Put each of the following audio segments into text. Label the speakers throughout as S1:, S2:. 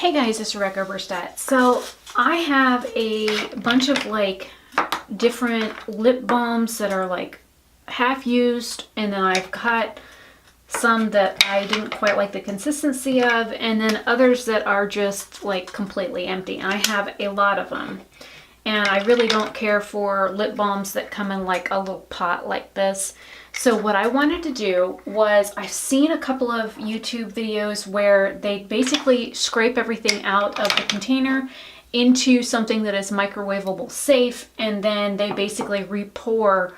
S1: Hey guys, it's Oberstadt. So I have a bunch of like different lip balms that are like half used, and then I've got some that I didn't quite like the consistency of, and then others that are just like completely empty. And I have a lot of them. And I really don't care for lip balms that come in like a little pot like this. So what I wanted to do was, I've seen a couple of YouTube videos where they basically scrape everything out of the container into something that is microwavable safe, and then they basically re-pour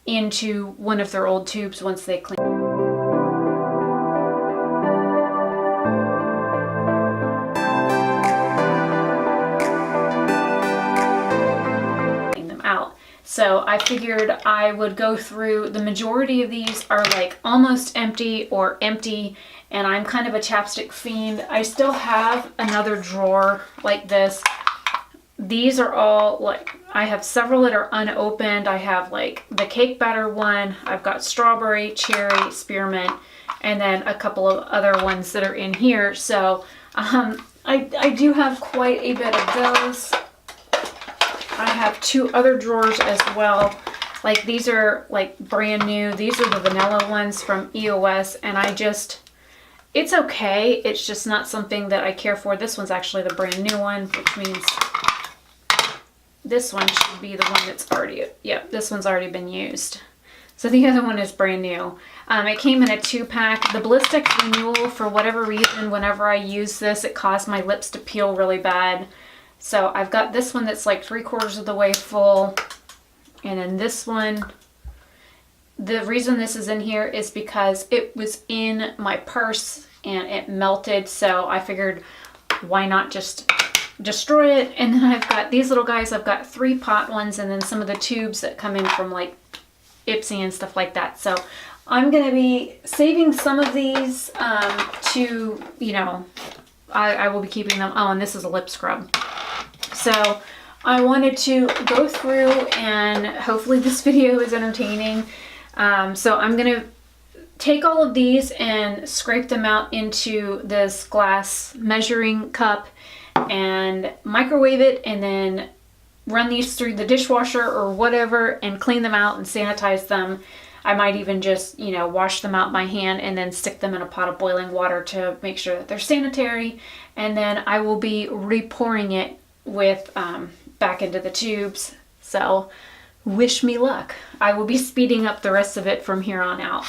S1: into one of their old tubes once they clean them out. So I figured I would go through, the majority of these are like almost empty or empty, and I'm kind of a chapstick fiend. I still have another drawer like this. These are all like, I have several that are unopened. I have like the cake batter one, I've got strawberry, cherry, spearmint, and then a couple of other ones that are in here. So I do have quite a bit of those. I have two other drawers as well. Like these are like brand new. These are the vanilla ones from EOS, and it's okay. It's just not something that I care for. This one's actually the brand new one, which means this one should be the one that's already, yep, this one's already been used. So the other one is brand new. It came in a 2-pack. The Ballistic Renewal, for whatever reason, whenever I use this, it caused my lips to peel really bad. So I've got this one that's like 3/4 of the way full. And then this one, the reason this is in here is because it was in my purse and it melted. So I figured, why not just destroy it? And then I've got these little guys. I've got 3 pot ones, and then some of the tubes that come in from like Ipsy and stuff like that. So I'm going to be saving some of these to, you know, I will be keeping them. Oh, and this is a lip scrub. So I wanted to go through, and hopefully this video is entertaining. So I'm going to take all of these and scrape them out into this glass measuring cup and microwave it, and then run these through the dishwasher or whatever and clean them out and sanitize them. I might even just, you know, wash them out by hand and then stick them in a pot of boiling water to make sure that they're sanitary. And then I will be re-pouring it with back into the tubes. So wish me luck. I will be speeding up the rest of it from here on out.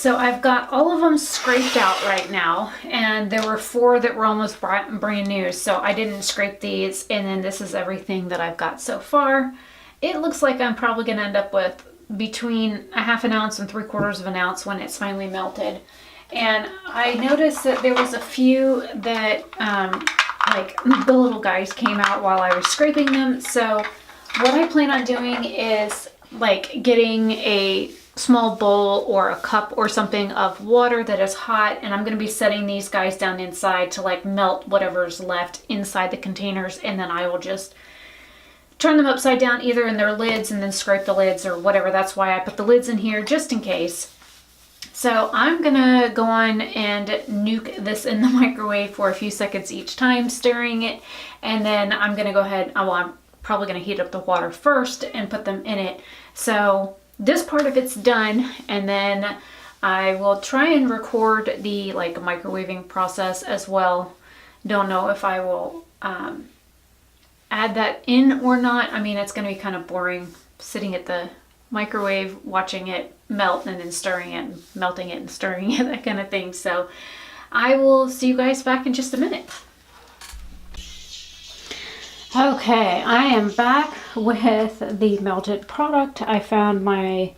S1: so I've got all of them scraped out right now, and there were 4 that were almost brand new, so I didn't scrape these, and then this is everything that I've got so far. It looks like I'm probably going to end up with between a ½ ounce and 3/4 of an ounce when it's finally melted. And I noticed that there was a few that like the little guys came out while I was scraping them. So what I plan on doing is like getting a small bowl or a cup or something of water that is hot, and I'm going to be setting these guys down inside to like melt whatever's left inside the containers, and then I will just turn them upside down either in their lids and then scrape the lids or whatever. That's why I put the lids in here just in case. So I'm gonna go on and nuke this in the microwave for a few seconds each time, stirring it, and then I'm gonna go ahead, well, I'm probably gonna heat up the water first and put them in it. So this part of it's done, and then I will try and record the like microwaving process as well. Don't know if I will add that in or not. I mean, it's gonna be kind of boring sitting at the microwave watching it melt and then stirring it and melting it and stirring it, that kind of thing. So I will see you guys back in just a minute. Okay, I am back with the melted product. I found my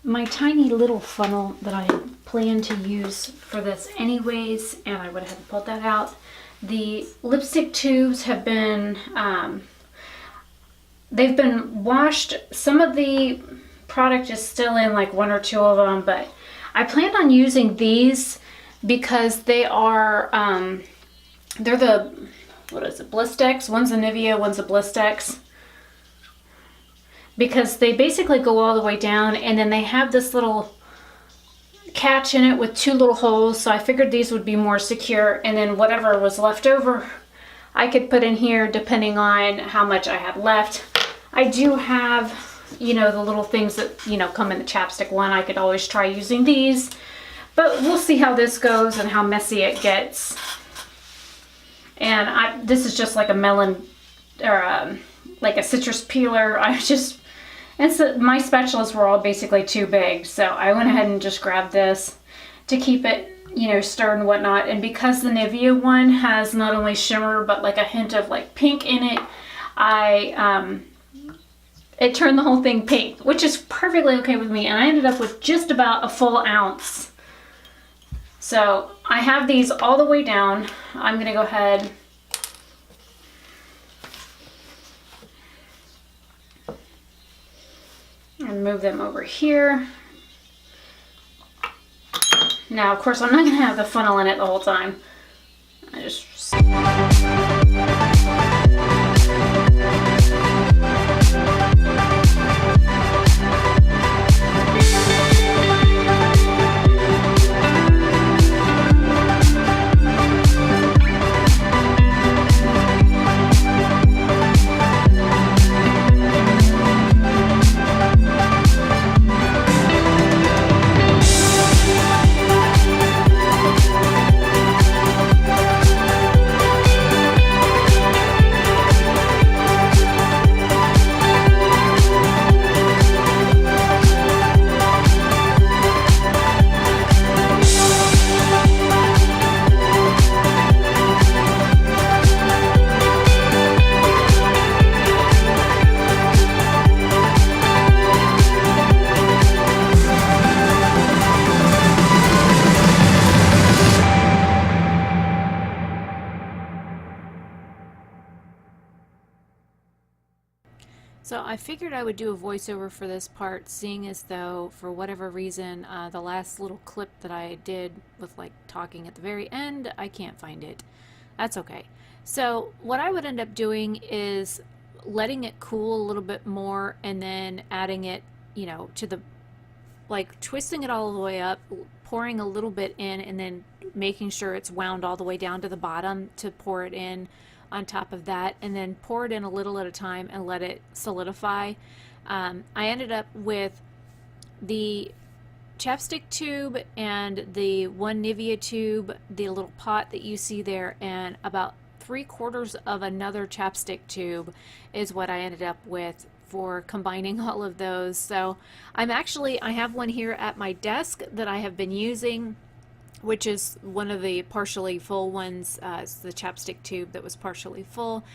S1: my tiny little funnel that I plan to use for this anyways, and I went ahead and pulled that out. The lipstick tubes have been they've been washed. Some of the product is still in, like 1 or 2 of them, but I planned on using these because they are they're the, what is it, Blistex. One's a Nivea, one's a Blistex, because they basically go all the way down, and then they have this little catch in it with 2 little holes, so I figured these would be more secure, and then whatever was left over I could put in here depending on how much I have left. I do have, you know, the little things that, you know, come in the chapstick one. I could always try using these, but we'll see how this goes and how messy it gets. And this is just like a melon, or like a citrus peeler. And so my spatulas were all basically too big, so I went ahead and just grabbed this to keep it, you know, stirred and whatnot. And because the Nivea one has not only shimmer but like a hint of like pink in it, it turned the whole thing pink, which is perfectly okay with me. And I ended up with just about a full ounce. So I have these all the way down. I'm gonna go ahead and move them over here. Now, of course, I'm not gonna have the funnel in it the whole time. I just... So I figured I would do a voiceover for this part, seeing as though, for whatever reason, the last little clip that I did with like talking at the very end, I can't find it. That's okay. So what I would end up doing is letting it cool a little bit more, and then adding it, you know, to the, like twisting it all the way up, pouring a little bit in, and then making sure it's wound all the way down to the bottom to pour it in on top of that, and then pour it in a little at a time and let it solidify. I ended up with the chapstick tube and the one Nivea tube, the little pot that you see there, and about 3/4 of another chapstick tube is what I ended up with for combining all of those. So I have one here at my desk that I have been using, which is one of the partially full ones. It's the chapstick tube that was partially full.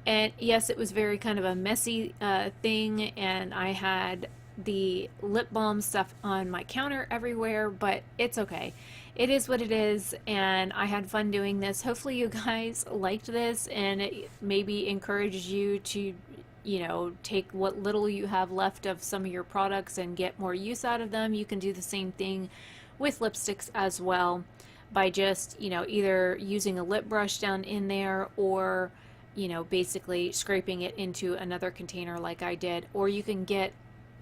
S1: And yes, it was very kind of a messy thing, and I had the lip balm stuff on my counter everywhere, but it's okay. It is what it is, and I had fun doing this. Hopefully you guys liked this, and it maybe encourages you to, you know, take what little you have left of some of your products and get more use out of them. You can do the same thing with lipsticks as well by just, you know, either using a lip brush down in there, or, you know, basically scraping it into another container like I did. Or you can get,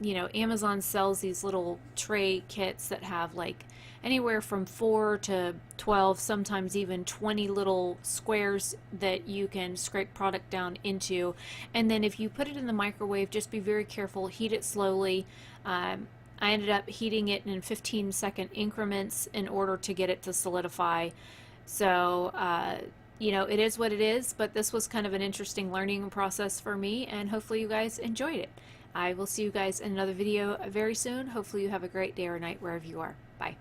S1: you know, Amazon sells these little tray kits that have like anywhere from 4 to 12, sometimes even 20 little squares that you can scrape product down into. And then if you put it in the microwave, just be very careful, heat it slowly. I ended up heating it in 15-second increments in order to get it to solidify. So, you know, it is what it is, but this was kind of an interesting learning process for me, and hopefully you guys enjoyed it. I will see you guys in another video very soon. Hopefully you have a great day or night wherever you are. Bye.